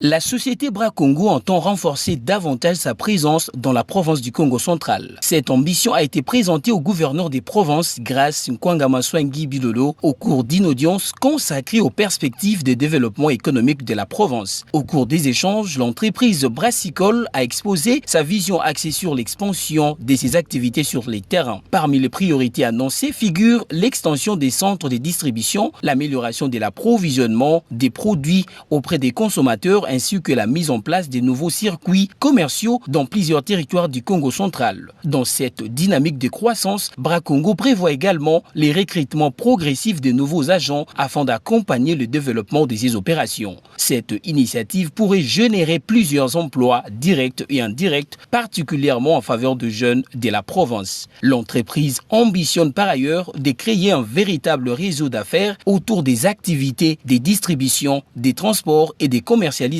La société Bras Congo entend renforcer davantage sa présence dans la province du Congo central. Cette ambition a été présentée au gouverneur des provinces Grace Nkwanga-Maswangi Bilolo au cours d'une audience consacrée aux perspectives de développement économique de la province. Au cours des échanges, l'entreprise Brassicole a exposé sa vision axée sur l'expansion de ses activités sur les terrains. Parmi les priorités annoncées figurent l'extension des centres de distribution, l'amélioration de l'approvisionnement des produits auprès des consommateurs ainsi que la mise en place de nouveaux circuits commerciaux dans plusieurs territoires du Congo central. Dans cette dynamique de croissance, Bras Congo prévoit également les recrutements progressifs de nouveaux agents afin d'accompagner le développement de ces opérations. Cette initiative pourrait générer plusieurs emplois directs et indirects, particulièrement en faveur de jeunes de la province. L'entreprise ambitionne par ailleurs de créer un véritable réseau d'affaires autour des activités des distributions, des transports et des commercialisations.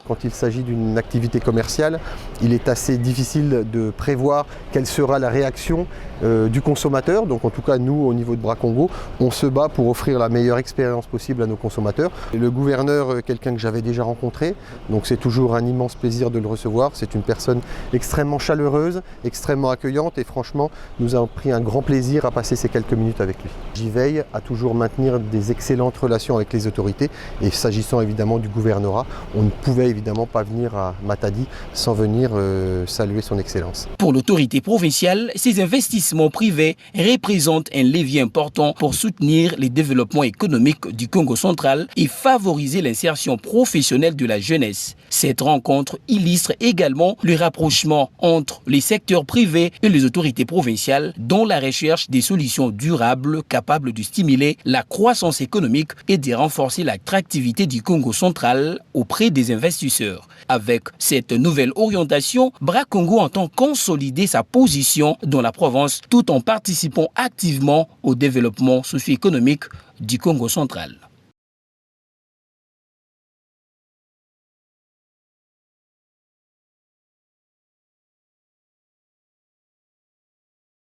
Quand il s'agit d'une activité commerciale, il est assez difficile de prévoir quelle sera la réaction du consommateur. Donc en tout cas, nous, au niveau de Bras Congo, on se bat pour offrir la meilleure expérience possible à nos consommateurs. Et le gouverneur, quelqu'un que j'avais déjà rencontré, donc c'est toujours un immense plaisir de le recevoir. C'est une personne extrêmement chaleureuse, extrêmement accueillante et franchement, nous avons pris un grand plaisir à passer ces quelques minutes avec lui. J'y veille à toujours maintenir des excellentes relations avec les autorités et s'agissant évidemment du gouvernorat, on ne pouvait évidemment pas venir à Matadi sans venir saluer son excellence. Pour l'autorité provinciale, ces investissements privés représentent un levier important pour soutenir le développement économique du Congo central et favoriser l'insertion professionnelle de la jeunesse. Cette rencontre illustre également le rapprochement entre les secteurs privés et les autorités provinciales dans la recherche des solutions durables capables de stimuler la croissance économique et de renforcer l'attractivité du Congo central auprès des investisseurs. Avec cette nouvelle orientation, Bras Congo entend consolider sa position dans la province tout en participant activement au développement socio-économique du Congo central.